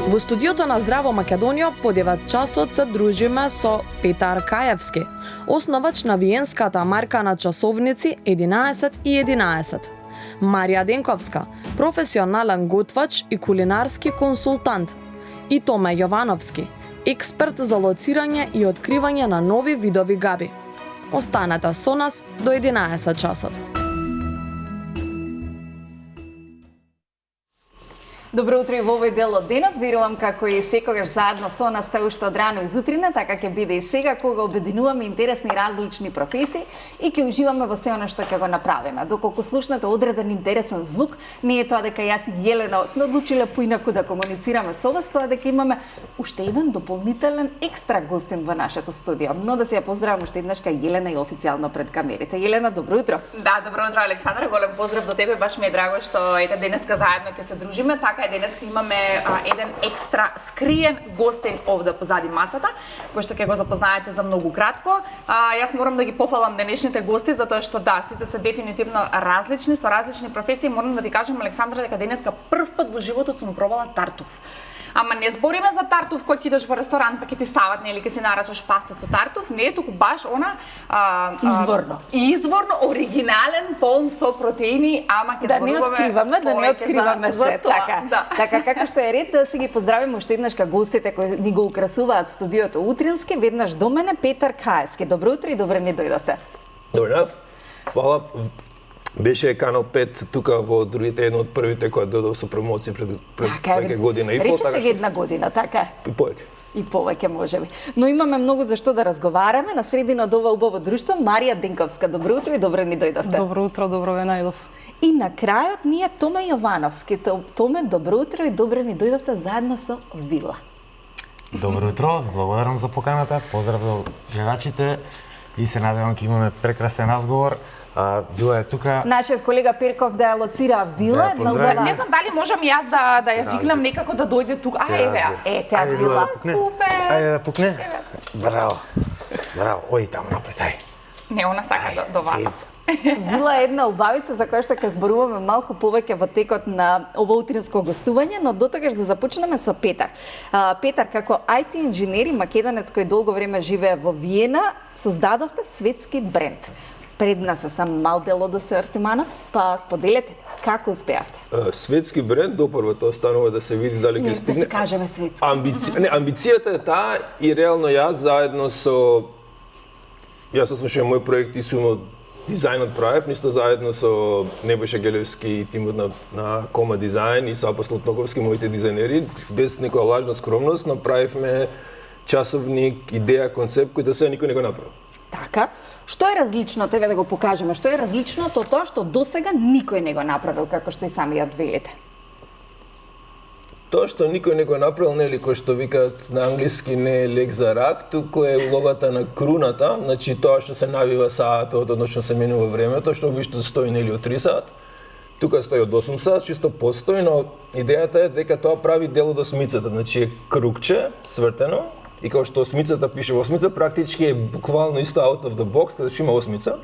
Во студиото на Здраво Македонија по 9 часот се дружиме со Петар Каевски, основач на виенската марка на часовници 11 и 11. Марија Денковска, професионален готвач и кулинарски консултант. И Томе Јовановски, експерт за лоцирање и откривање на нови видови габи. Останете со нас до 11 часот. Добро утро и во овој дел од денот. Верувам како и секогаш заедно со нас сте уште од рано изутрина, така ќе биде и сега кога обединуваме интересни различни професии и ќе уживаме во се она што ќе го направиме. Доколку слушнете одреден интересен звук, не е тоа дека јас и Јелена сме одлучиле поинаку да комуницираме со вас, тоа дека имаме уште еден дополнителен екстра гостин во нашето студио. Но да се ја поздравам уште еднаш кај Јелена и официјално пред камерите. Јелена, добро утро. Да, добро утро, Александра. Голем поздрав до тебе. Баш ми е драго што ете денеска заедно ќе се дружиме. Така е, денеска имаме еден екстра скриен гостин овде позади масата, кој што ќе го запознаете за многу кратко. Јас морам да ги пофалам денешните гости затоа што да, сите се дефинитивно различни, со различни професии. Морам да ти кажам, Александра, дека денеска прв пат во животот сум пробала тартуф. Ама не збориме за тартуф кој ќе идеш во ресторан па ќе ти стават, нели, ќе си нарачаш паста со тартуф, не е туку баш она изворно, оригинален, полн со протеини, ама ќе зборуваме да не откриваме се, така. Да. Така како што е ред да си ги поздравиме уште еднаш гостите кои ни го украсуваат студиото утрински, веднаш до мене Петар Каевски. Добро утро и добре ни дојдовте. Добро. Фала. Беше Канал 5 тука во другите едно од првите кои додов со промоција пред така, година и пол. Рече се една година, така е. И повеќе. И повеќе можеби. Но имаме многу за што да разговараме на средина од ова убаво друштво. Марија Денковска, добро утро и добре ни дојдовте. Добро утро, добро ве најдов. И на крајот ние Томе Јовановски. Томе, добро утро и добре ни дојдовте заедно со Вила. Добро утро, благодарам за поканата. Поздрав до гледачите и се надевам ќе имаме прекрасен разговор. Вила е тука. Нашиот колега Перков да ја лоцира Вила, да, убава. Не знам дали можам јас да ја викнам некако да дојде тука. Еве ја. Ете Вила. Супер. Ајде да пукне. Браво. Браво. Ој таму напред, ај. Не, она сака до вас. Вила е една убавица за која што ќе зборуваме малку повеќе во текот на ово утринско гостување, но дотогаш да започнеме со Петар. Петар, како IT инженер и македонец кој долго време живее во Виена, создадовте светски бренд. Пред нас е сам мал дел од асортиманот, па споделете како успеавте. Светски бренд, допрво тоа станува да се види дали ќе стигне. Не, да се кажеме светски. Амбицијата е таа и реално јас заедно со освошувам мој проект и сум дизајнот правев, нисто заедно со Небојша Гелевски и тимот на Кома Дизајн и со Апостол Тноковски, моите дизајнери, без некоја лажна скромност, направивме часовник, идеја, концепт кој да се никој не го направил. Така, што е различно, тебе да го покажеме, што е различното од тоа што досега никој не го направил, како што и сами ја велите? Тоа што никој не го направил, нели, кој што викаат на англиски не е лек за рак, туку е улогата на круната, значи тоа што се навива саатот, односно се менува времето, што обично стои нели од 3 сат. Тука стои од 8 сат, чисто постои, но идејата е дека тоа прави дел од осмицата, значи е кругче, свртено, и како што осмицата пише во осмица, практички е буквално исто out of the box, каде што има осмица.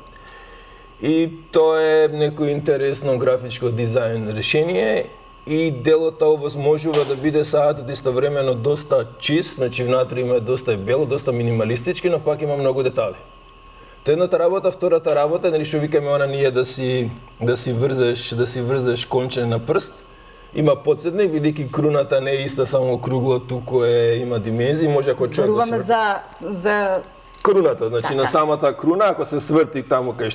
И тоа е некој интересно графичко дизајн решение и делото овозможува да биде саатот истовремено доста чист, значи внатре има доста бело, доста минималистички, но пак има многу детали. Тоа едната работа, втората работа, нели што викаме она ние да си врзеш конче на прст. Има подседник, бидејќи круната не е иста само кругло, туку има димензии, може ако човек да сврти. за круната, значи така. На самата круна, ако се сврти таму каде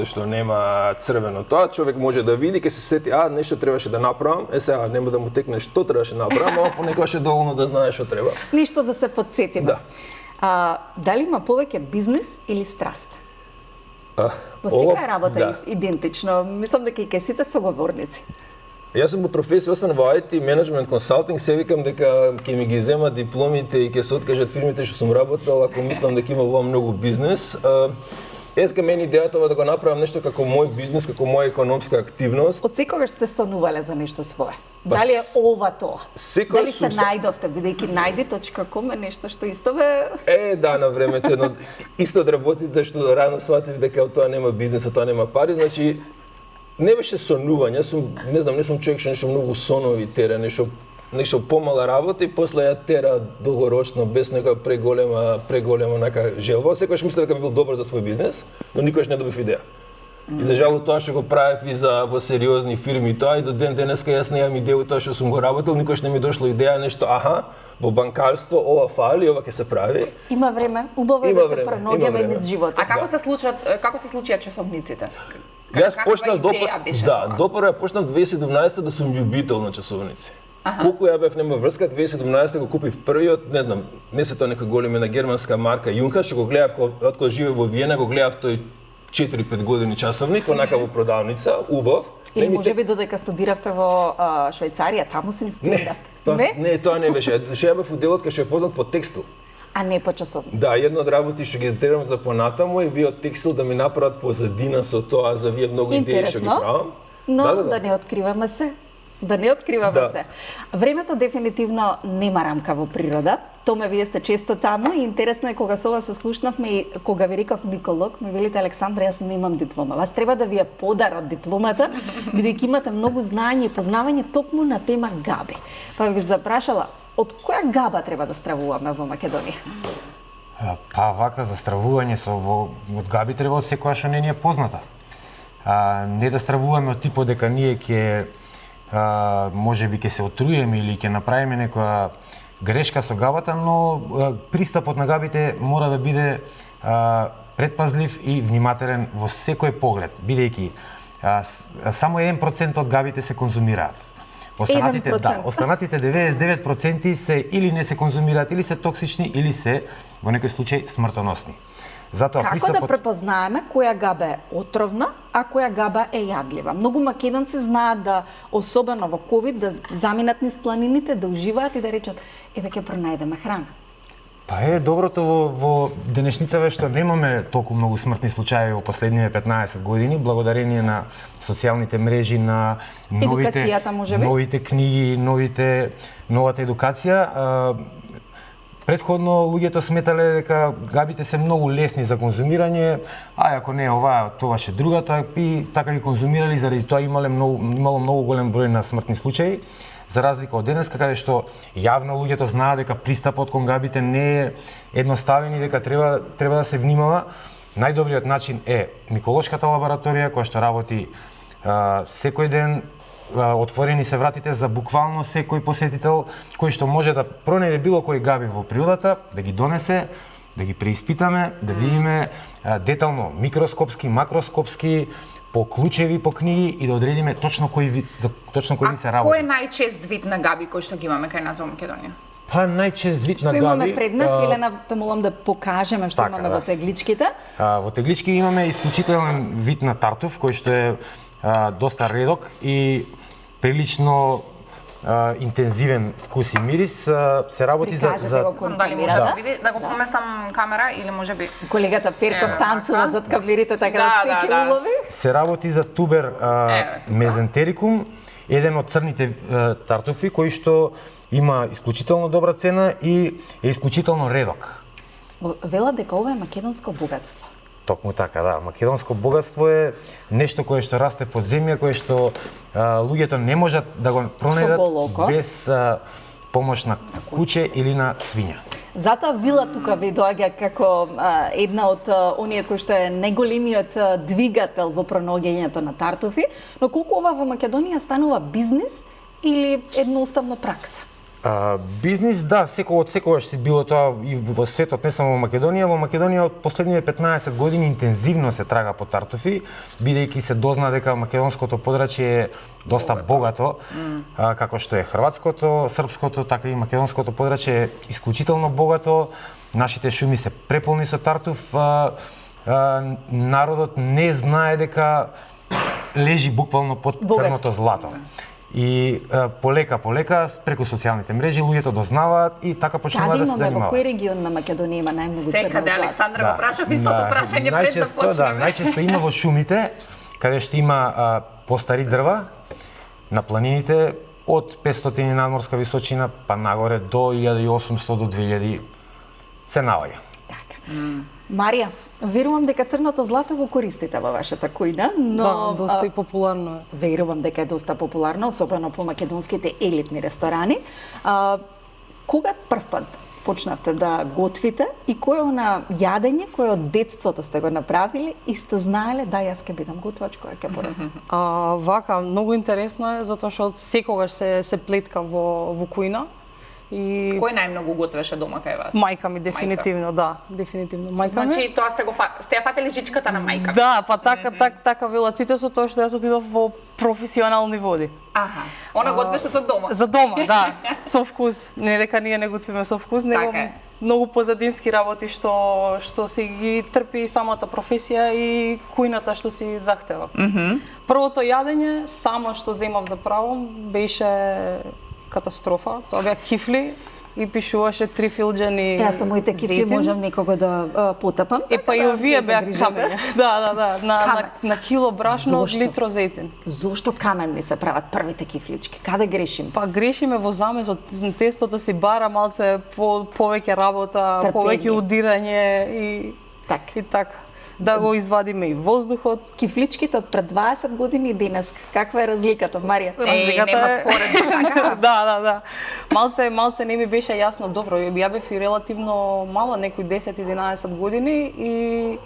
што нема црвено тоа, човек може да види, ќе се сети, нешто требаше да направам, сега нема да му текне што требаше да направам, ама понекогаш е доволно да знае што треба. Ништо да се подсетиме. Да. Дали има повеќе бизнис или страст? Во секоја работа е идентично, мислам дека и кај сите соговорници. Јас сум по професија, освен во IT, менеджмент консалтинг, се викам дека ќе ми ги земат дипломите и ќе се откажат фирмите што сум работел, ако мислам дека има ова многу бизнес. Еска мене идејата ова да го направам нешто како мој бизнес, како моја економска активност. Од секогаш сте сонувале за нешто свое? Дали е ова тоа? Дали се најдовте, бидејќи најди.com е нешто што исто бе... Да, на времето едно исто од работите што рано сватив дека тоа нема бизнес, тоа нема пари, значи не беше сонување, не сум човек што нешто многу сонови тера, нешто нешто помала работа и после ја тера долгорочно без нека преголема нека желба. Секогаш мислев дека би бил добар за свој бизнес, но никогаш не добив идеја. И за жал тоа што го правев и за во сериозни фирми тоа и до ден денеска јас немам идеја тоа што сум го работел, никогаш не ми дошло идеја нешто во банкарство ова фали, ова ќе се прави. Има време, убаво е да се пронаоѓаме низ животот. А како се случија часовниците? Јас почнав допрво ја почнав 2017 да сум љубител на часовници. Колку ја бев нема врска, 2017 го купив првиот, не знам, не се тоа некој голем на германска марка Junker, што го гледав откога живеев во Виена, го гледав тој 4-5 години часовник, онака во продавница, убав. Или можеби додека студиравте во Швајцарија, таму се инспириравте? Не, тоа не беше. Ја бев уделот кај што е познат по текстил. А не по часовници. Да, една од работи што ги требам за понатаму е био текстил да ми направат позадина со тоа, за вие многу идеи што ги правам. Но да не откриваме се. Се. Времето дефинитивно нема рамка во природа. Томе, вие сте често таму и интересно е кога со вас се слушнавме и кога ви реков Миколог, ми велите Александра, јас немам диплома. Вас треба да ви ја подарат дипломата, бидејќи имате многу знаење и познавање токму на тема габи. Па ви запрашала, од која габа треба да стравуваме во Македонија? Па вака за стравување од габи треба од секоја што не ни е позната. Не да стравуваме од типот дека ние ќе можеби ќе се отруеме или ќе направиме некоја грешка со габата, но пристапот на габите мора да биде предпазлив и внимателен во секој поглед, бидејќи само 1% од габите се конзумираат. Останатите 99% се или не се конзумираат, или се токсични, или се во некој случај смртоносни. Затоа како да препознаеме која габа е отровна, а која габа е јадлива? Многу македонци знаат да, особено во ковид, да заминат низ планините, да уживаат и да речат, еве ќе пронајдеме храна. Па доброто во денешницава што немаме толку многу смртни случаи во последниве 15 години, благодарение на социјалните мрежи, на новите книги, новата едукација. Предходно луѓето сметале дека габите се многу лесни за конзумирање, а ако не оваа, тоа ше другата, и така ги конзумирали, заради тоа имало многу голем број на смртни случаи, за разлика од денеска, каде што јавно луѓето знаат дека пристапот кон габите не е едноставен и дека треба да се внимава. Најдобриот начин е миколошката лабораторија, која што работи секој ден, отворени се вратите за буквално секој посетител кој што може да пронајде било кој габи во природата, да ги донесе, да ги преиспитаме, да видиме детално, микроскопски, макроскопски, по клучеви, по книги и да одредиме точно кој вид се работи. Кој е најчест вид на габи кој што ги имаме кај нас во Македонија? Па најчест вид на габи. Што имаме пред нас, Елена, те молам да покажеме што имаме во тегличките. Во теглички имаме исклучителен вид на тартуф кој што е доста редок и прилично интензивен вкус и мирис. Се работи за дали може да види да го поместам камера или можеби колегата Перков танцува зад камерите така да се улови. Се работи за тубер мезентерикум, еден од црните тартуфи кој што има исклучително добра цена и е исклучително редок. Велат дека ова е македонско богатство. Токму така, да. Македонско богатство е нешто кое што расте под земја, кое што луѓето не можат да го пронајдат без помош на куче или на свиња. Затоа вила тука ви доаѓа како една од оние кои што е најголемиот двигател во пронаоѓањето на тартуфи, но колку ова во Македонија станува бизнис или едноставно пракса? Бизнис, да, секогаш си било тоа и во светот, не само во Македонија. Во Македонија од последниве 15 години интензивно се трага по тартуфи, бидејќи се дозна дека македонското подрачје е доста богато, како што е хрватското, српското, така и македонското подрачје е исклучително богато. Нашите шуми се преполни со тартуф. Народот не знае дека лежи буквално под црното злато. И полека преку социјалните мрежи луѓето дознаваат и така почнуваат да се занимаваат. Во кој регион на Македонија има најмногу црно злато? Секаде, Александра го прашав истото прашање пред да почнеме. Да, најчесто има во шумите, каде што има постари дрва, на планините од 500 надморска височина па нагоре до 1800 до 2000 се наоѓа. Така. Марија, верувам дека црното злато го користите во вашата кујна, но Да, доста и популарно е. Верувам дека е доста популарно, особено по македонските елитни ресторани. Кога првпат почнавте да готвите и кој е она јадење кое од детството сте го направили и сте знаеле да јас ќе бидам готвач кога ќе порастам? Вака, многу интересно е, затоа што секогаш се плетка во кујна. И Кој најмногу готвеше дома кај вас? мајка ми дефинитивно, да, дефинитивно. Мајка ми. Значи, тоа сте ја фатели жичката на мајка. Да, па така велат сите со тоа што јас отидов во професионални води. Аха. Она готвеше за дома. За дома, да, со вкус. Не дека ние не готвиме со вкус, него Така е. многу позадински работи што си ги трпи самата професија и кујната што си захтева. Првото јадење само што земав да правам беше катастрофа. Тоа беа кифли и пишуваше трифилџани. Јас со моите кифли можам некого да потапам. Па и овие беа камени. Да, на кило брашно од литро зејтин. Зошто каменни се прават првите кифлички? Каде грешим? Па грешиме во замесот, тестото си бара малце повеќе работа, Трпење. повеќе удирање и така. Да го извадиме и воздухот. Кифличките од пред 20 години и денес, каква е разликата, Марија? Нема споредба, така? Да. Малце не ми беше јасно добро. Ја бев и релативно мала, некои 10-11 години и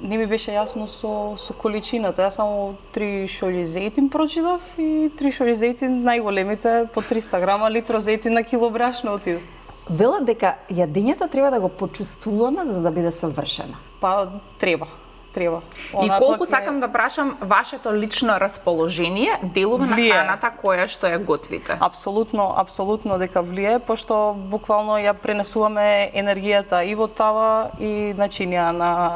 не ми беше јасно со количината. Јас само 3 шолји зејтин прочитав и 3 шолји зејтин најголемите по 300 грама литро зејтин на кило брашно отидов. Велат дека јадењето треба да го почувствуваме за да биде совршено. Па треба. И колку сакам да прашам, вашето лично расположение делува на храната која што ја готвите? Апсолутно дека влие, пошто буквално ја пренесуваме енергијата и во тава и начинија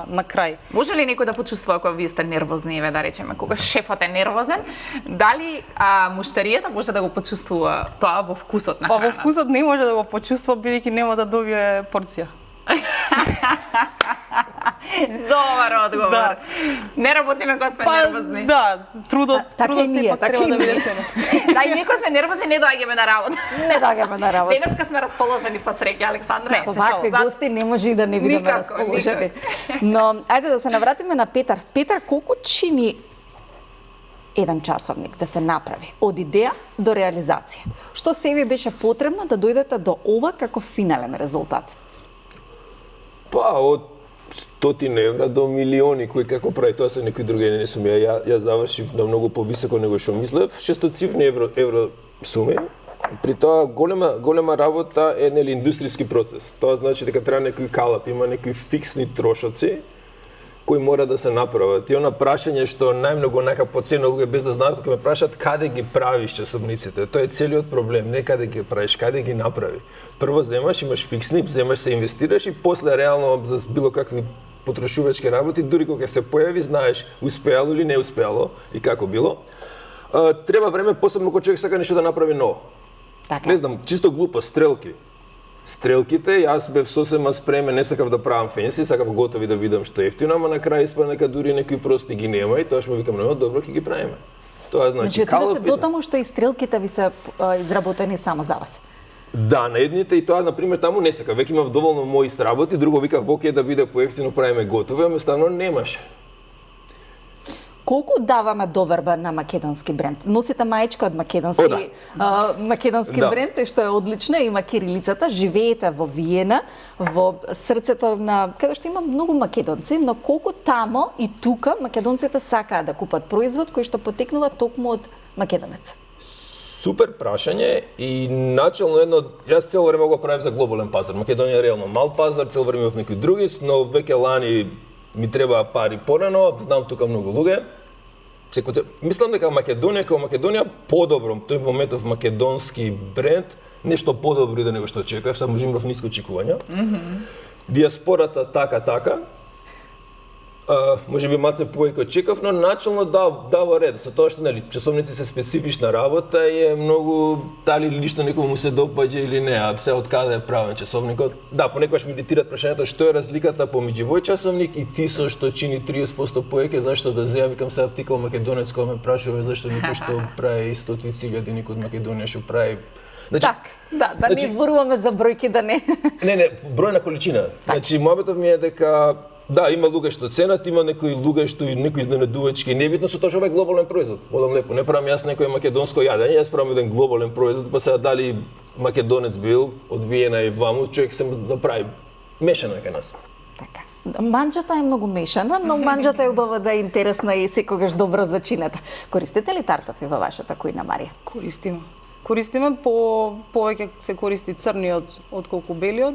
на крај. Може ли некој да почувствува кога вие сте нервозни, еве да речеме, кога шефот е нервозен, дали муштаријата може да го почувствува тоа во вкусот на храната? Па во вкусот не може да го почувствува бидејќи нема да добие порција. Добар одговор. Да. Не работиме кога сме нервозни. Да, трудот ние, сепак треба да биде ценет. Да, и ние кога сме нервозни не доаѓаме на работа. Не доаѓаме на работа. Денеска сме расположени па среќа, Александра. Со вакви гости не може и да не бидеме расположени. Но ајде да се навратиме на Петар. Петар, колку чини еден часовник да се направи од идеја до реализација? Што се ви беше потребно да дојдете до ова како финален резултат? Па, од 100 евра до милиони, кој како прави тоа се некои други не сум ја завршив на многу повисоко него што мислев, 600 евро суми. При тоа голема работа е нели индустријски процес. Тоа значи дека треба некој калап, има некои фиксни трошоци кои мора да се направат. И она прашање што најмногу онака подценува луѓе без да знаат, кога ме прашаат каде ги правиш часовниците. Тоа е целиот проблем, не каде ги правиш, каде ги направи. Прво земаш, имаш фиксни, земаш се инвестираш и после реално за било какви потрошувачки работи, дури кога се појави, знаеш успеало или не успеало и како било. Треба време, посебно кога човек сака нешто да направи ново. Така. Не знам, чисто глупо, стрелките, јас бев сосема спремен, не сакав да правам фенси, сакав готови да видам што е ефтино, ама на крај испадна дека дури некои прости ги нема и тоа што му викам, добро, ќе ги правиме. Тоа значи отидовте дотаму што и стрелките ви се изработени само за вас. Да, на едните и тоа, например, таму не сакав, веќе имав доволно мои сработи, друго викав, оке да биде поевтино, правиме готови, ама станно немаше. Колку даваме доверба на македонски бренд? Носите маечка од македонски бренд, што е одлична, има кирилицата, живеете во Виена, во срцето на каде што има многу македонци, но колку тамо и тука македонците сакаат да купат производ кој што потекнува токму од македонец? Супер прашање и начално јас цело време го правев за глобален пазар. Македонија е реално мал пазар, цело време во некои други, но веќе лани ми треба пари порано, знам тука многу луѓе. Мислам дека Македонија подобро, тој моментов македонски бренд, нешто подобро да него што очекував, само имав ниско очекувања. Диаспората така. Може би маце повеќе очекав, но начално дава ред. Со тоа што нели часовници се специфична работа и е многу дали лично некому му се допаѓа или не, а се од каде е правен часовникот. Да, понекогаш ми дитираат прашањето што е разликата помеѓу овој часовник и тисо што чини 30% повеќе, зашто да земам, викам сега птикал македонец кога ме прашува зашто никој што прави 100.000 никој од Македонија што прави Значи, да не изборуваме за бројки, да не. Не, бројна количина. Значи, мојбетов ми е дека да, има луѓе што ценат, има некои луѓе што и некои изненадувачки, небитно со тоа што ова е глобален производ. Одам лепо, не правам јас некој македонско јадење, јас правам еден глобален производ, па сега дали македонец бил од Виена и ваму, човек се направи мешано кај нас. Така. Манџата е многу мешана, но манџата е убава да е интересна и секогаш добро зачинета. Користите ли тартофи во вашата кујна, Марија? Користиме, повеќе се користи црниот отколку белиот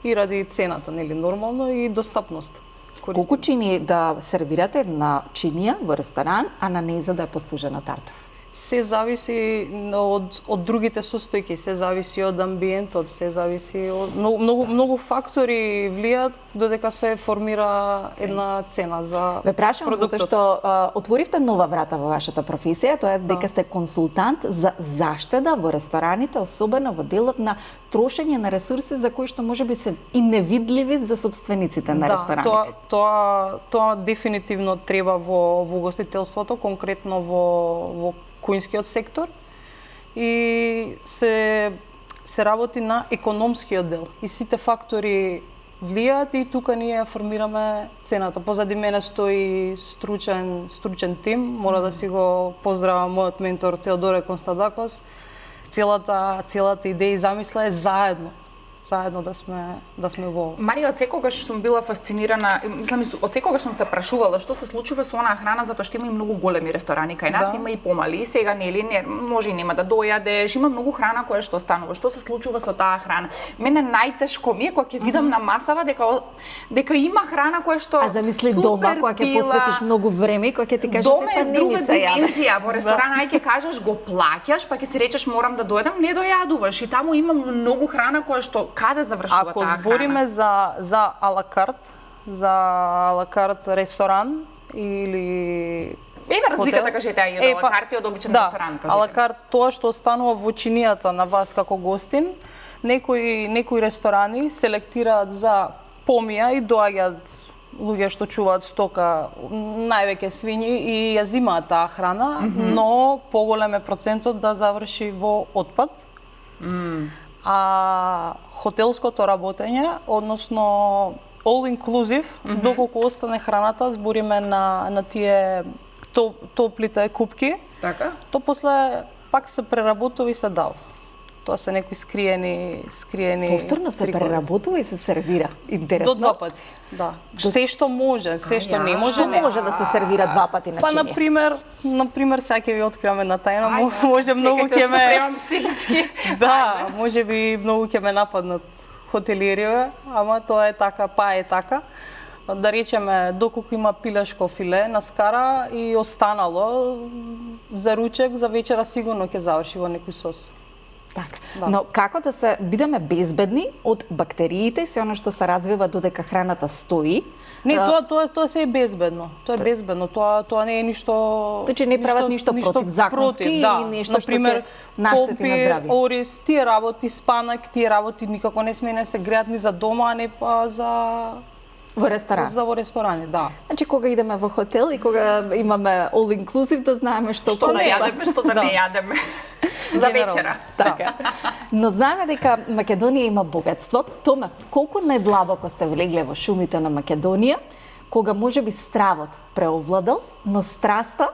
и ради цената, нели, нормално и достапност. Колку чини да сервирате една чинија во ресторан, а на нејза да е послужена тартоф? Се зависи од другите состојки, се зависи од амбиентот, се зависи од многу фактори влијаат додека се формира една цена за Ве прашувам продуктот. затоа што отворивте нова врата во вашата професија, тоа е дека сте консултант за заштеда во рестораните, особено во делот на трошење на ресурси за кои што можеби се и невидливи за собствениците на рестораните. Тоа дефинитивно треба во угостителството, конкретно во кујнскиот сектор, и се работи на економскиот дел. И сите фактори влијаат и тука ние формираме цената. Позади мене стои стручен тим, мора да си го поздравам мојот ментор Теодоре Констадакос. Целата идеја и замисла е заедно да сме во. Марија, од секогаш сум била фасцинирана, од секогаш сум се прашувала што се случува со онаа храна, затоа што има и многу големи ресторани кај нас, има и помали. И сега нели може и нема да дојадеш, има многу храна која што останува. Што се случува со таа храна? Мене најтешко ми е кога ќе видам на масава дека има храна која што А замисли дома, кога ќе посветиш многу време и кога ќе ти кажат дома е друга dimenzија. Во ресторан ај ќе кажеш го плаќаш, па ќе си речеш морам да дојдам, не дојадуваш и таму има многу храна која што каде завршува таа храна? Ако збориме за алакарт ресторан или разликата кажете ја од алакарт и од обичен ресторан, кажете. Алакарт тоа што останува во чинијата на вас како гостин, некои ресторани селектираат за помија и доаѓаат луѓе што чуваат стока, највеќе свињи и ја зимаат таа храна, но поголем е процентот да заврши во отпад. А хотелското работење, односно all inclusive, доколку остане храната, збориме на тие топлите купки, така? То после пак се преработува и се дава. Тоа се некои скриени Повторно се преработува и се сервира. Интересно. До 2 пати, да. Се што може, се што не може, Што може да се сервира 2 пати на чинија? Например, сега ќе ви откриваме на тајна, може многу ќе ме спремам психички. Да, може би многу ќе ме нападнат хотелиери, ама тоа е така, па е така. Да речеме, доколку има пилешко филе на скара и останало за ручек, за вечера сигурно ќе заврши во некој сос. Така. Да. Но како да се бидеме безбедни од бактериите и се она што се развива додека храната стои? Не, тоа се е безбедно. Тоа е безбедно. Тоа не е ништо. Значи не прават ништо против законски или нешто што ќе наштети на здравје. Ориз, тие работи, спанак, тие работи никако не сме се греат ни за дома, а не па за во ресторан. Во ресторани, да. Значи кога идеме во хотел и кога имаме all inclusive да знаеме што да јадеме, што да не јадеме. За вечера. Така. Но знаеме дека Македонија има богатство. Томе, колку најдлабоко сте влегле во шумите на Македонија, кога можеби стравот преовладал, но страста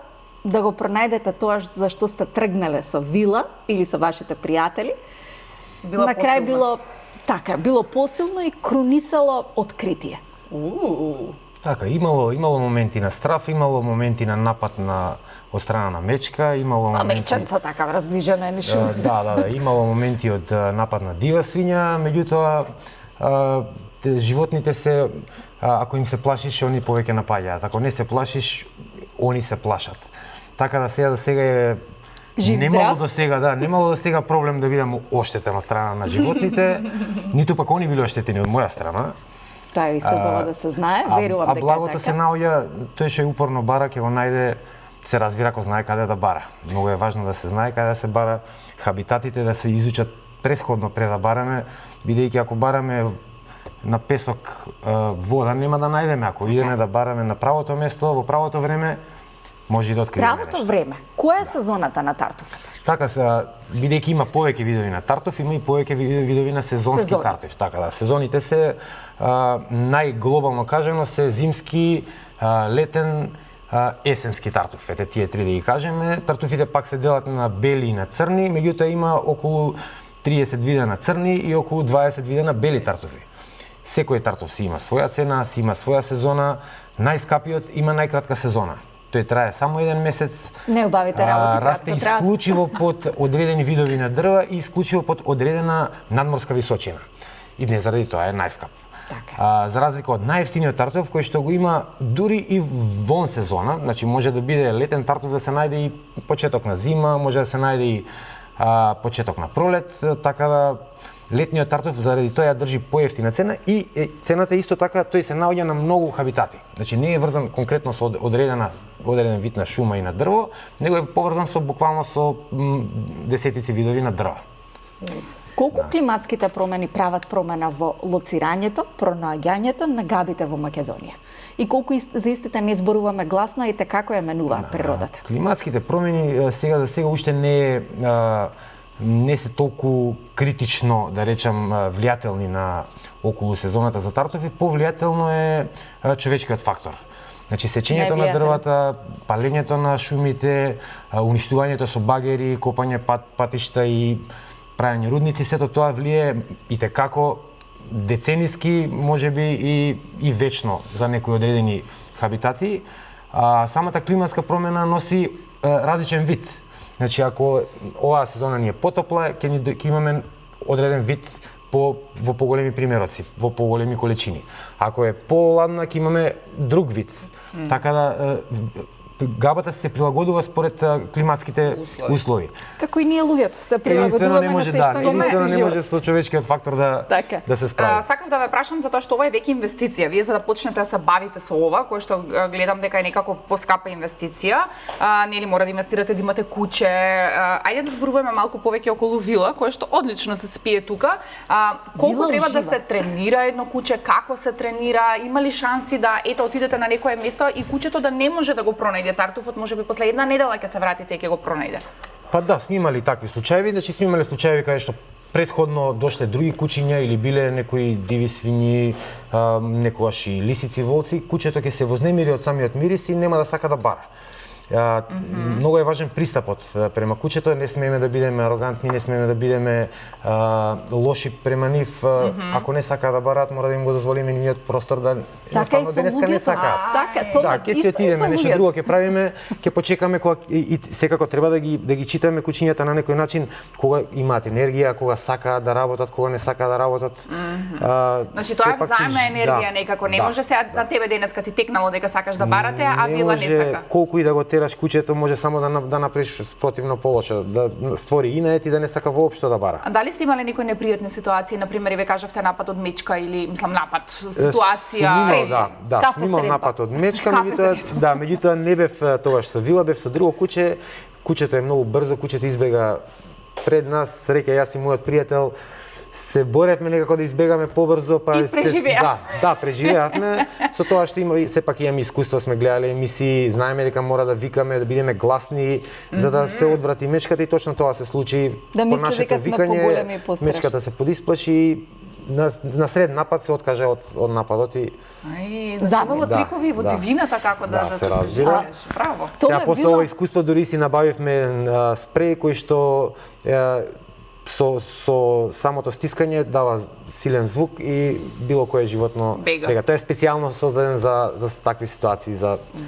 да го пронајдете тоа за што сте тргнале со вила или со вашите пријатели, на крај било посилно и крунисало откритие. Така, имало моменти на страв, имало моменти на напад од страна на мечка, имало моменти... Меченца така раздвижена е ништо. Да, имало моменти од напад на дива свиња, меѓутоа животните се, ако им се плашиш, они повеќе напаѓаат. Ако не се плашиш, они се плашат. Така да сега е немало до сега проблем да бидам оштетен од страна на животните, ниту пак они биле оштетени од моја страна. Тоа е исто бава да се знае, верувам дека благото се наоѓа, тој што упорно бара ќе го најде, се разбира ако знае каде да бара. Многу е важно да се знае каде да се бара, хабитатите да се изучат претходно пред да бараме, бидејќи ако бараме на песок вода нема да најдеме, ако идеме да бараме на правото место, во правото време, може и да откриеме Правото нешто. време. Која е сезоната на тартуфот? Така бидејќи има повеќе видови на тартуф, има и повеќе видови на сезонски тартуф. Така да, сезоните се најглобално кажано се зимски, летен, есенски тартуф. Ете тие три да ги кажеме. Тартуфите пак се делат на бели и на црни, меѓутоа има околу 30 вида на црни и околу 20 вида на бели тартуфи. Секој тартуф си има своја цена, си има своја сезона. Најскапиот има најкратка сезона. Тој трае само еден месец. Не убавите работи, расте исклучиво под одредени видови на дрва и исклучиво под одредена надморска височина. И не заради тоа е најскап. Така. За разлика од најевтиниот тартуф кој што го има дури и вон сезона, значи може да биде летен тартуф да се најде и почеток на зима, може да се најде и почеток на пролет, така да летниот тартуф заради тоа ја држи поевтина цена и цената исто така тој се наоѓа на многу хабитати. Значи не е врзан конкретно со одреден вид на шума и на дрво, него е поврзан со буквално со десетици видови на дрва. Колку климатските промени прават промена во лоцирањето, пронаоѓањето на габите во Македонија? И колку за истите не зборуваме гласно и како ја менуваат природата? Климатските промени сега за сега уште не се толку критично, да речам, влијателни на околу сезоната за тартуфи, повлијателно е човечкиот фактор. Значи сечењето на дрвата, палењето на шумите, уништувањето со багери, копање патишта и правење рудници, сето тоа влие и текако децениски, можеби и вечно за некои одредени хабитати. Самата климатска промена носи различен вид. Значи, ако оваа сезона ни е потопла, ќе имаме одреден вид во поголеми примероци, во поголеми количини. Ако е поладна, ќе имаме друг вид. Така да габата се прилагодува според климатските услови. Како и ние луѓето се прилагодуваме на се што не може со човечкиот фактор да се справи. Сакав да ве прашам затоа што ова е веќе инвестиција. Вие за да почнете да се бавите со ова, кој што гледам дека е некако поскапа инвестиција, нели мора да инвестирате да имате куќе. Ајде да зборуваме малку повеќе околу вила, кој што одлично се спие тука. Колку треба да се тренира едно куќе, како се тренира, има ли шанси да отидете на некое место и куќето да не може да го пронајде тартуфот, можеби после една недела ќе се вратите и ќе го пронајде? Па да, сме имали такви случаи, значи сме имали случаи каде што претходно дошле други кучиња или биле некои диви свињи, некогаш и лисици, волци, куќето ќе се вознемири од самиот мирис и нема да сака да бара. Многу е важен пристапот према куќето, не смееме да бидеме арогантни, не смееме да бидеме лоши према нив. Ако не сакаат да бараат, мора да им го дозволиме нивниот простор да едноставно денеска не сакаат. Така, ќе си отидеме, нешто друго ќе правиме, ќе почекаме кога и секако треба да ги читаме куќињата на некој начин, кога имаат енергија, кога сакаат да работат, кога не сакаат да работат. Значи тоа е взаимна енергија некако, не може сега на тебе денеска ти текнало дека сакаш да барате, а вила не сака. Колку и да го тераш куќето, може само да направиш спротивно полошо, да створи инет и да не сака воопшто да бара. А дали сте имале некои непријатни ситуации, например, ве кажавте напад од мечка или напад, ситуација? Да, снимал напад од мечка, меѓутоа не бев тогаш со вила, бев со друго куќе. Куќето е многу брзо, куќето избега пред нас, среќа јас и мојот пријател се боревме некако да избегаме побрзо, па и преживеа. Да, преживеавме. Со тоа што има сепак имаме искуство, сме гледале емисии, знаеме дека мора да викаме, да бидеме гласни за да се одврати мечката и точно тоа се случи. Да мисли дека сме поголеми и пострашни. Мечката се подисплаши и на сред напад се откаже од нападот и завело трикови во дивината како да се разбира. Браво. Сега после ова искуство дури си набавивме спреј кој што со самото стискање дава силен звук и било кое животно бега. Тоа е специјално создаден за такви ситуации.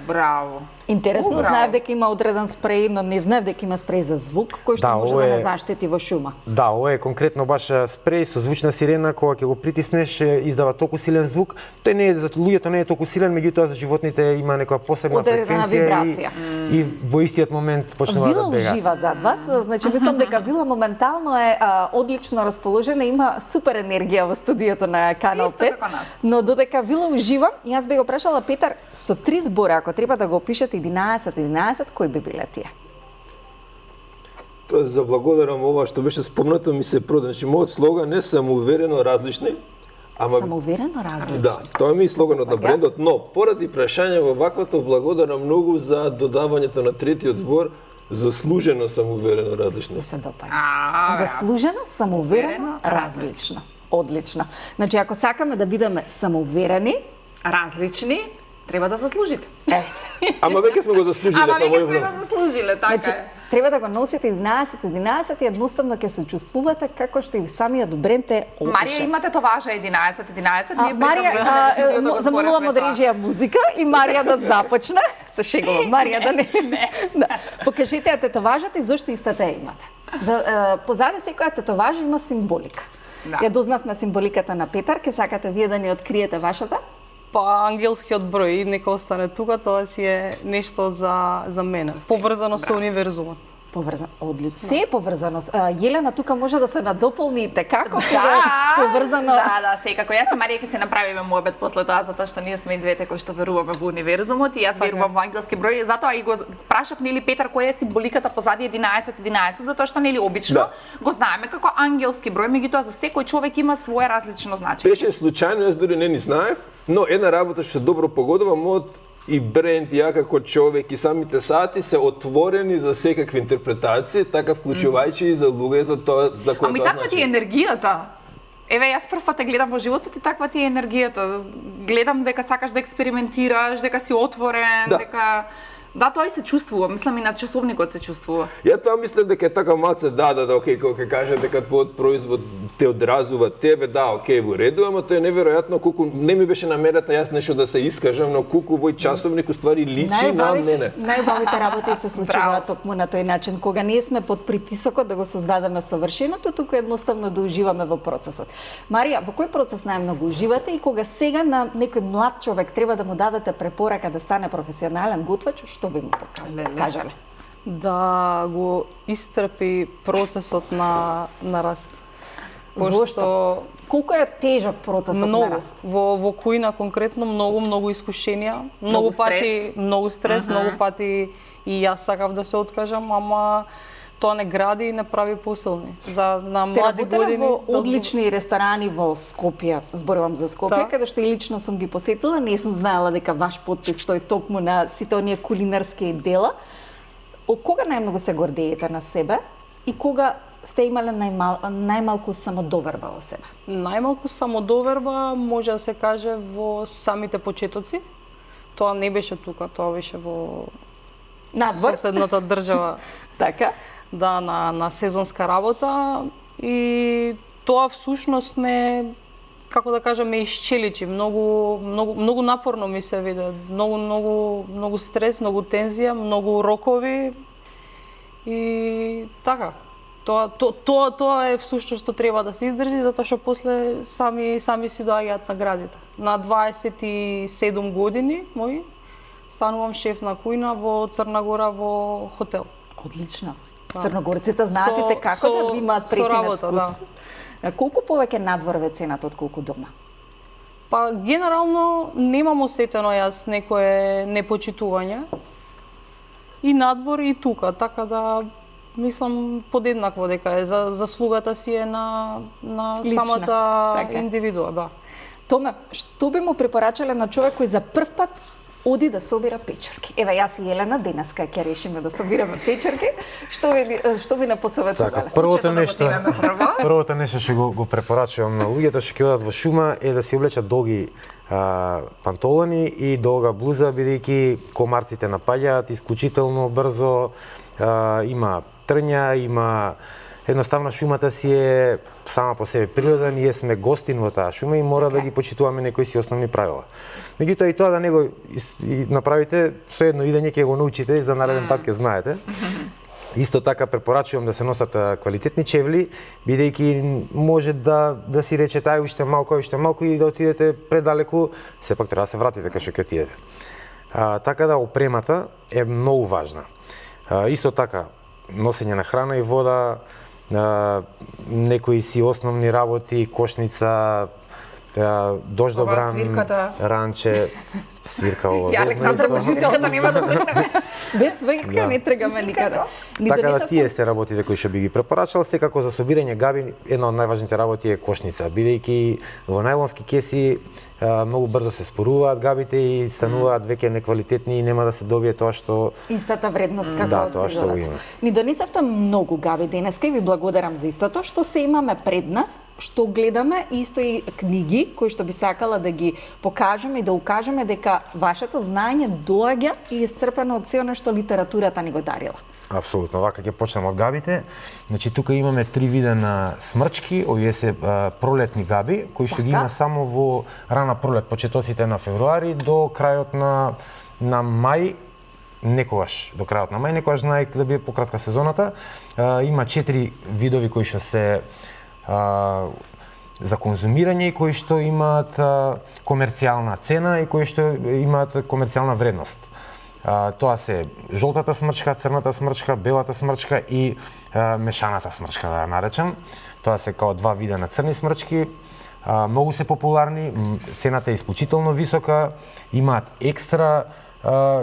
Браво. Интересно, знаев дека има одреден спреј, но не знаев дека има спреј за звук, кој што може да не заштити во шума. Да, ова е конкретно баш спреј со звучна сирена, кога ќе го притиснеш, издава толку силен звук. Тој не е за луѓето не е толку силен, меѓутоа за животните има некоја посебна фреквенција и во истиот момент почнува да бега. Вила ужива зад вас, значи мислам дека Вила моментално е одлично расположена, има супер енергија во студиото на Канал 5. Но додека Вила ужива, јас би го прашала Петар со 3 збора, ако треба да го опишете 11, кои би биле тие? Заблагодарам ова што беше спомнато, ми се прода. Значи, мојот слоган е самоуверено различни, Самоуверено различно. Да, тоа ми е слоганот на брендот, но поради прашање во ваквото благодарам многу за додавањето на третиот збор, заслужено самоуверено различно. Се допаѓа. Заслужено, самоуверено, различно. Одлично. Значи, ако сакаме да бидеме самоуверени, различни, треба да заслужите. Ама веќе сме го заслужиле. Ама веќе сме го заслужиле, така значи, треба да го носите 11 и едноставно ќе се чувствувате како што и самиот бренд е опише. Марија, иматеtovажа 11. Марија, замолувам од режија музика и Марија да започне. Се шегувам, Марија да не. Да. Покажете ја тетоважата и зошто истата ја имате. Позади секоја тетоважа има символика. Ја дознавме символиката на Петар, ке сакате вие да ни откриете вашата? Па ангелскиот број нека остане тука, тоа си е нешто за мене, поврзано со универзумот. Одлично. Се е поврзано. Јелена тука може да се надополните. Како поврзано? Да, секако. Јас и Марија ќе се направиме муабет после тоа, затоа што ние сме и двете кои што веруваме во универзумот и јас верувам во ангелски број, затоа и го прашав нели Петар која е символиката позади 11, затоа што нели обично го знаеме како ангелски број, меѓутоа за секој човек има свое различно значење. Беше случајно, јас дури не ни знаев, но една работа што добро погодувам од и бренд, ја како човек и самите сати се отворени за секакви интерпретации, така вклучувајќи и за луѓе за тоа за кој Ами таква ти е енергијата. Еве јас прв пат те гледам во животот и таква ти е енергијата. Гледам дека сакаш да експериментираш, дека си отворен, дека да, тоа и се чувствува, мислам и на часовникот се чувствува. Ја тоа мислам дека е така малце окей, кога ќе каже дека твојот производ те одразува тебе, окей, во реду, ама тоа е неверојатно колку не ми беше намерата јас нешто да се искажам, но колку овој часовник уствари личи на мене. Најубавите работи се случуваат токму на тој начин, кога не сме под притисокот да го создадеме совршеното, туку едноставно да уживаме во процесот. Марија, во кој процес најмногу уживате и кога сега на некој млад човек треба да му дадете препорака да стане професионален готвач, што би му кажале? Да го истрпи процесот на раст. Зошто? Колку е тежок процесот на раст? Во кујна конкретно многу искушенија, многу пати многу стрес, многу пати и јас сакав да се откажам, ама тоа не гради и не прави посилни. На млади години во одлични ресторани во Скопје, зборувам за Скопје, каде што и лично сум ги посетила, не сум знаела дека ваш потпис стои токму на сите оние кулинарски дела. Од кога најмногу се гордеете на себе и кога сте имале најмалку самодоверба во себе? Најмалку самодоверба може да се каже во самите почетоци. Тоа не беше тука, тоа беше во надвор, соседната држава. Така? Да, на сезонска работа и тоа всушност како да кажам, ме исчеличи. Многу напорно ми се виде. Многу стрес, многу тензија, многу рокови и така. Тоа е всушност што треба да се издржи, затоа што после сами си доаѓаат наградите. На 27 години мои станувам шеф на кујна во Црна Гора во хотел. Одлично. Црногорците знаете како да имаат префинет вкус. Колку повеќе надвор ве цената од колку дома? Па генерално немам осетено јас некое непочитување. И надвор и тука, така да мислам подеднакво дека е заслугата си е на самата индивидуа, да. Томе, што би му препорачале на човек кој за прв пат оди да собира печурки? Еве јас и Елена денеска ќе решиме да собираме печурки. Што би не посоветувале? Така, првото нешто што го препорачувам на луѓето што ќе одат во шума е да си облечат долги пантолони и долга блуза, бидејќи комарците напаѓаат исклучително брзо, има трња, има едноставно шумата си е сама по себе природа, ние сме гостин во таа шума и мора да ги почитуваме некои си основни правила. Меѓутоа и тоа да не го направите, со едно идење ќе го научите и за нареден пат ќе знаете. Исто така препорачувам да се носат квалитетни чевли, бидејќи може да си речете ај уште малку и да отидете предалеку, сепак треба да се вратите кај што ќе отидете. Така да опремата е многу важна. Исто така носење на храна и вода, некои си основни работи, кошница, дождобран, ранче, свирка ова. Ја Александра везна исто. свирката нема да тргне. Без свирка не тргаме никаде. Така да тие се работите кои што би ги препорачал. Секако за собирање габи една од најважните работи е кошница, бидејќи во најлонски кеси многу брзо се споруваат габите и стануваат веќе неквалитетни и нема да се добие тоа што истата вредност како Да, од тоа што го природата. има. Ни донесовте многу габи денеска и ви благодарам за истото што се имаме пред нас, што гледаме и исто и книги кои што би сакала да ги покажеме и да укажеме дека вашето знаење доаѓа и е исцрпено од се она што литературата ни го дарила. Апсолутно, вака ќе почнеме од габите. Значи тука имаме 3 вида на смрчки, овие се пролетни габи, кои што ги има само во рана пролет, почетоците на февруари до крајот на мај, некогаш до крајот на мај, некогаш знаеки да биде пократка сезоната. Има 4 видови кои што се за конзумирање и кои што имаат комерцијална цена и кои што имаат комерцијална вредност. Тоа се жолтата смрчка, црната смрчка, белата смрчка и мешаната смрчка, да ја наречам. Тоа се као 2 вида на црни смрчки. Многу се популарни, цената е исклучително висока, имаат екстра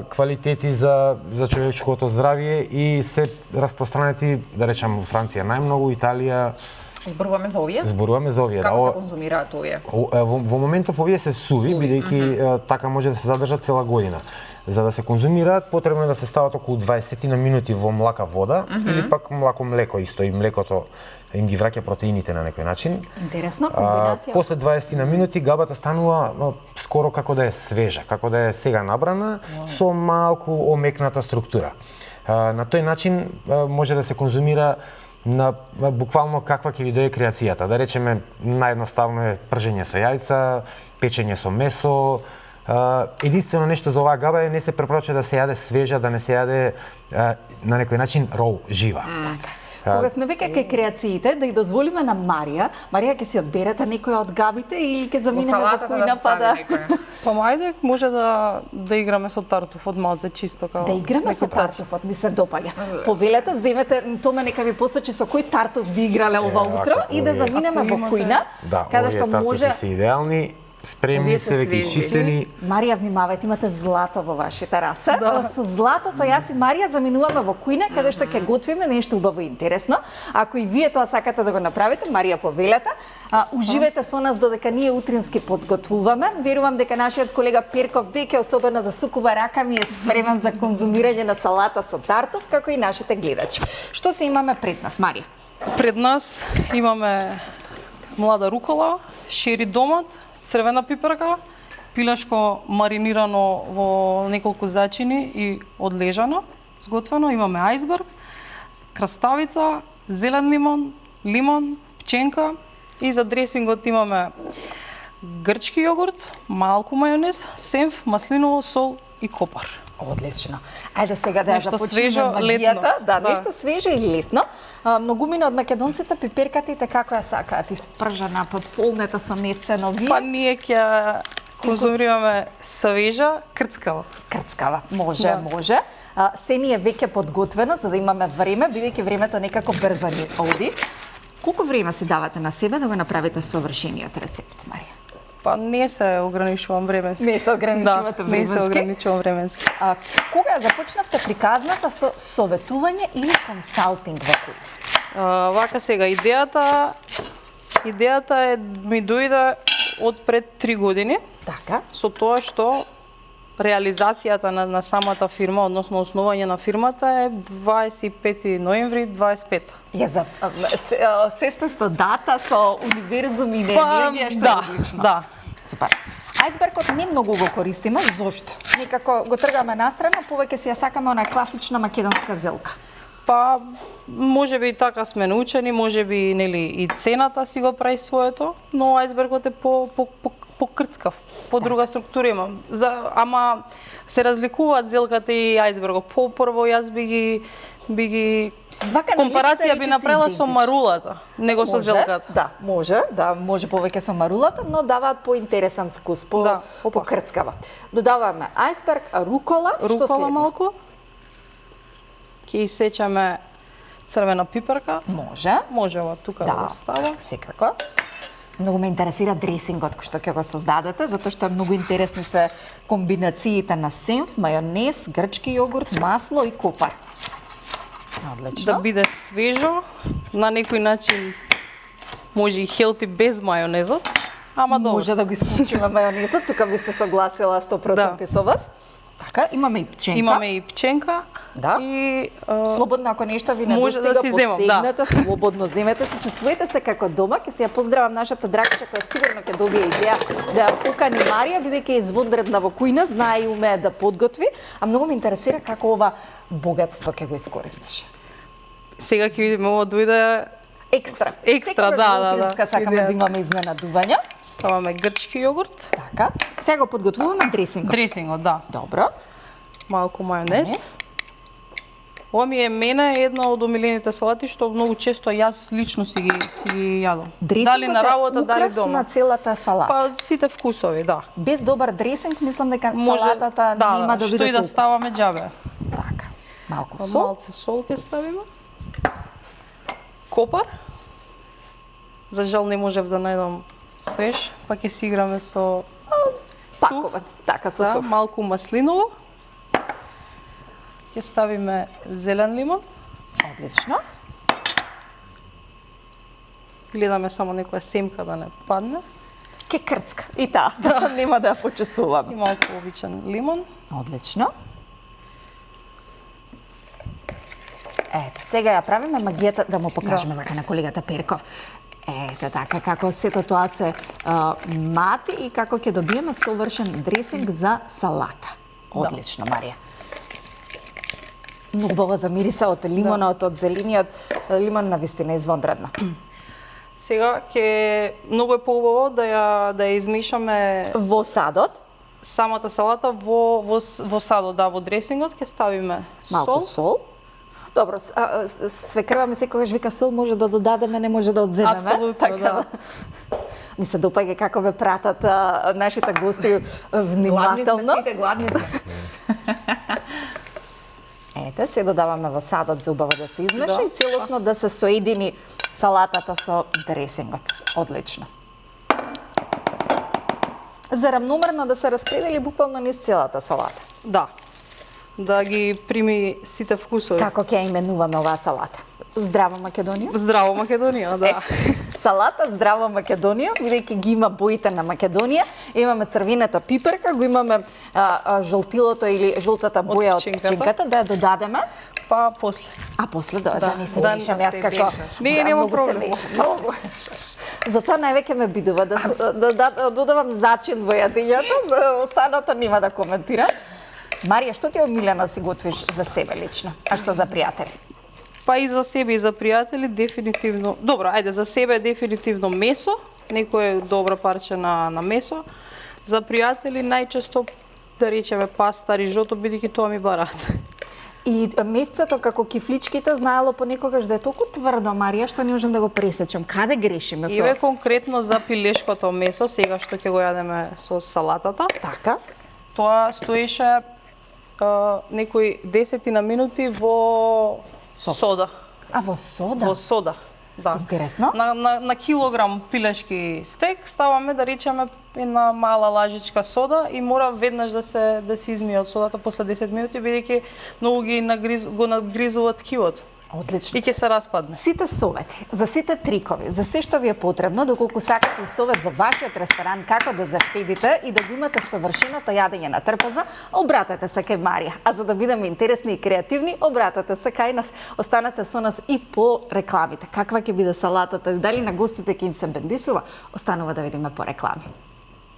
квалитети за човечкото здравје и се распространети, да речам, во Франција најмногу, Италија. Зборуваме за овие? Зборуваме за овие. Како се конзумираат овие? Во моментов овие се суви, бидејќи така може да се задржат цела година. За да се конзумираат, потребно е да се стават околу 20 на минути во млака вода или пак млако млеко исто, и млекото им ги враќа протеините на некој начин. Интересна комбинација. После 20 на минути габата станува скоро како да е свежа, како да е сега набрана, со малку омекната структура. На тој начин може да се конзумира на буквално каква ќе ви дое креацијата. Да речеме, наједноставно е пржење со јајца, печење со месо. Единствено нешто за оваа габа е не се препорачува да се јаде свежа, да не се јаде на некој начин роу, жива. Кога сме веќе кај креациите, да ја дозволиме на Марија ќе си одберете некоја од габите или ќе заминеме во кујна па да... Па мајде, може да играме со тартуф од малце чисто као. Да играме со тартуфот, ми се допаѓа. Повелете, земете томе нека ви посочи со кој тартуф би играле ова утро и да заминеме во кујна, каде што може... Да, се идеални, спремни се, веќе изчистени. Марија, внимавајте, имате злато во вашите раце. Со златото јас и Марија заминуваме во кујна, каде што ќе готвиме нешто убаво и интересно. Ако и вие тоа сакате да го направите, Марија, повелете. Уживајте со нас додека ние утрински подготвуваме. Верувам дека нашиот колега Перков веќе особено за сукува ракави е спремен за конзумирање на салата со тартуф, како и нашите гледачи. Што се имаме пред нас, Марија? Пред нас имаме млада рукола, шери домат, црвена пиперка, пилешко маринирано во неколку зачини и одлежано, сготвено. Имаме ајсберг, краставица, зелен лимон, пченка и за дресингот имаме грчки јогурт, малку мајонез, сенф, маслиново, сол и копар. Одлично. Ајде сега да Нешто започнеме свежо, магијата. летно. Да, нешто свежо и летно. Многумина од македонците пиперката како ја сакаат, испржана, па полнета со мирцено. Па ние ќе конзумираме свежа, крцкава. Крцкава, може. Се ни е веќе подготвено за да имаме време, бидејќи времето некако брзо ни оди. Колку време си давате на себе да го направите совршениот рецепт, Марија? Па не се ограничувам временски. Не се ограничувате временски? Не се ограничувам временски. Кога започнавте приказната со советување или консалтинг во кујна? Вака сега, идејата ми дојде од пред 3 години. Така. Со тоа што реализацијата на самата фирма, односно основање на фирмата е 25 ноември 25. Се сте со дата, со универзум и енергија, што е одлично. Да. Супер. Ајсбергот не многу го користиме, зошто? Некако го тргаме настрана, повеќе си ја сакаме она класична македонска зелка. Па можеби и така сме научени, можеби нели и цената си го прави своето, но ајсбергот е покрцкав, по друга структура има. Ама се разликуваат зелката и ајсбергот. Прво јас би ги компарација би направила со марулата, него со зелката. Да, може повеќе со марулата, но даваат поинтересен вкус, покрцкава. Додаваме ајсберг, рукола, што следно? Малку. Ќе исечеме црвена пиперка. Може ова тука да го става. Секако. Многу ме интересира дресингот кој што ќе го создадете, затоа што многу интересни се комбинациите на сенф, мајонез, грчки јогурт, масло и копар. Одлично. Да биде свежо, на некој начин може и хелти без мајонезот, ама добро. Може да го исклучиме мајонезот, тука би се согласила 100% со вас. Така, имаме и пченка. Имаме и пченка. Да. И слободно, ако нешто ви може недостига, да си земам, посегнете, слободно земете се, чувствувате се како дома. Ќе си ја поздравам нашата драгча која сигурно ќе добие идеја да ја покани Марија, бидејќи е извонредна во кујна, знае и умее да подготви, а многу ме интересира како ова богатство ќе го искористиш. Сега ќе видиме ова дојде Екстра. да. Сакаме да имаме изненадувања. Ставаме грчки јогурт. Така. Сега го подготвуваме дресингот. Дресингот, да. Добро. Малку мајонез. Ова ми е мене една од омилените салати што многу често јас лично си ги јадам. Дали на работа, дали дома. На целата салата. Па сите вкусови, да. Без добар дресинг мислам дека салатата нема да биде што и да ставаме џабе. Така. Малку сол. Малце сол ќе ставиме. Копар. За жал не можев да најдам свеж, па ќе си играме со пакова, така со сух. Малку маслиново. Ќе ставиме зелен лимон. Одлично. Гледаме само некоја семка да не падне. Ке крцка. И таа. Нема да ја почувствуваме. И малку обичен лимон. Одлично. Ете, сега ја правиме магијата, да му покажеме вака на колегата Перков. Ете така, како сето тоа се мати и како ќе добиеме совршен дресинг за салата. Одлично, Марија. Многу убаво за мирисот од лимонот, од зелениот лимон, навистина извонредно. Сега ќе многу е поубаво да ја измешаме во садот. Самата салата во садот, да, во дресингот ќе ставиме малку сол. Добро, свекрва ми секогаш вика сол може да додадеме, не може да одземеме. Апсолутно, така, да. Ми се допаѓа како ве пратат нашите гости внимателно. Гладни сме. Ете, се додаваме во садот за убаво да се измеша и целосно да се соедини салатата со дресингот. Одлично. За рамномерно да се распредели буквално низ целата салата. Да. Да ги прими сите вкусови. Како ќе именуваме оваа салата? Здраво Македонија? Здраво Македонија, да. Салата Здраво Македонија, бидејќи ги има боите на Македонија, имаме црвената пиперка, го имаме жолтилото или жолтата боја од пченката, да ја додадеме. Па после. А после да не се мешам јас како. Не, нема проблем. Затоа највеќе ме бидува да додавам зачин во јадењето, за останато нема да коментирам. Марија, што ти е омилено си готвиш за себе лично, а што за пријатели? Па и за себе и за пријатели дефинитивно. Добро, ајде за себе дефинитивно месо, некое добро парче на месо. За пријатели најчесто да речеме паста, рижото, бидејќи тоа ми бараат. И мевцето како кифличките знаело понекогаш да е толку тврдо, Марија, што не можам да го пресечам. Каде грешиме со? Еве конкретно за пилешкото месо, сега што ќе го јадеме со салатата. Така. Тоа стоеше некои 10 минути во сода. А во сода? Во сода, да. Интересно. На килограм пилешки стек ставаме да речеме една мала лажичка сода и мора веднаш да се измие од содата после 10 минути бидејќи многу го нагризуваат ткивот. Одлично. И ќе се распадне. Сите совети, за сите трикови, за се што ви е потребно, доколку сакате и совет во вашиот ресторан како да заштедите и да го имате совршеното јадење на трпеза, обратете се кај Марија. А за да бидеме интересни и креативни, обратете се кај нас. Останете со нас и по рекламите. Каква ќе биде салатата, дали на гостите ќе им се бендисува, останува да видиме по реклами.